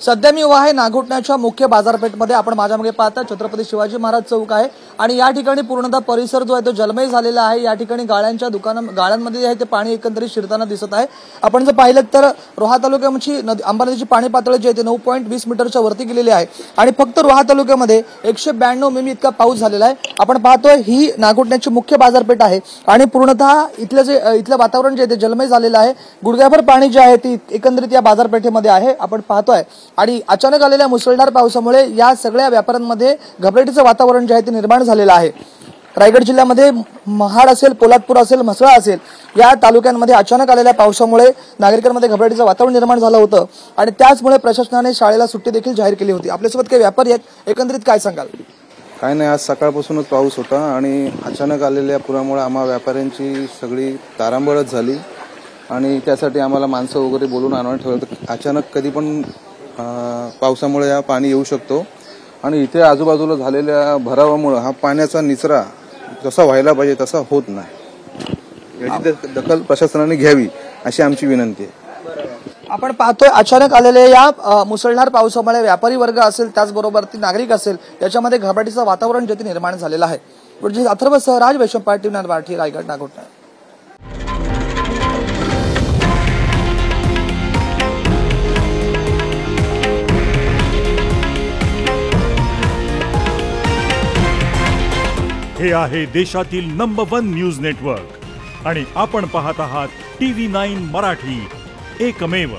सध्या मी उभा आहे नागोठण्याच्या मुख्य बाजारपेठमध्ये। आपण माझ्या मागे पाहता छत्रपती शिवाजी महाराज चौक आहे आणि या ठिकाणी पूर्णतः परिसर जो आहे तो जलमय झालेला आहे। या ठिकाणी गाळ्यांमध्ये जे आहे ते पाणी एकंदरीत शिरताना दिसत आहे। आपण जर पाहिलं तर रोहा तालुक्याची अंबा नदीची पाणी पातळी जी आहे ती 9.20 मीटरच्या वरती गेलेली आहे आणि फक्त रोहा तालुक्यामध्ये 192 मिमी इतका पाऊस झालेला आहे। आपण पाहतोय ही नागोठण्याची मुख्य बाजारपेठ आहे आणि पूर्णतः इथलं वातावरण जे आहे ते जलमय झालेलं आहे। गुडघ्याभर पाणी जे आहे ते एकंदरीत या बाजारपेठेमध्ये आहे आपण पाहतोय आणि अचानक आलेल्या मुसळधार पावसामुळे या सगळ्या व्यापाऱ्यांमध्ये घबराटीचं वातावरण जे आहे ते निर्माण झालेलं आहे। रायगड जिल्ह्यामध्ये महाड असेल, पोलादपूर असेल, म्हसळा असेल या तालुक्यांमध्ये अचानक आलेल्या पावसामुळे नागरिकांमध्ये घबराटीचं वातावरण निर्माण झालं होतं आणि त्याचमुळे प्रशासनाने शाळेला सुट्टी देखील जाहीर केली होती। आपल्यासोबत काही व्यापारी आहेत, एकंदरीत काय सांगाल? काय नाही, आज सकाळपासूनच पाऊस होता आणि अचानक आलेल्या पुरामुळे आम्हा व्यापाऱ्यांची सगळी तारांबळच झाली आणि त्यासाठी आम्हाला माणसं वगैरे बोलून आणून ठेवलं। अचानक कधी पण पावसामुळे हा पाणी येऊ शकतो आणि इथे आजूबाजूला झालेल्या भरावामुळे हा पाण्याचा निचरा जसा व्हायला पाहिजे तसा होत नाही। याची दखल प्रशासनाने घ्यावी अशी आमची विनंती आहे। आपण पाहतोय अचानक आलेल्या या मुसळधार पावसामुळे व्यापारी वर्ग असेल त्याचबरोबर ती नागरिक असेल याच्यामध्ये घबराटीचं वातावरण जे निर्माण झालेलं आहे। अथर्व सह राज वैश्वम पार्टी मराठी, रायगड, नागोठणा। हे आहे देशातील नंबर 1 न्यूज नेटवर्क आणि आपण पाहत आहात TV9 मराठी, एकमेव।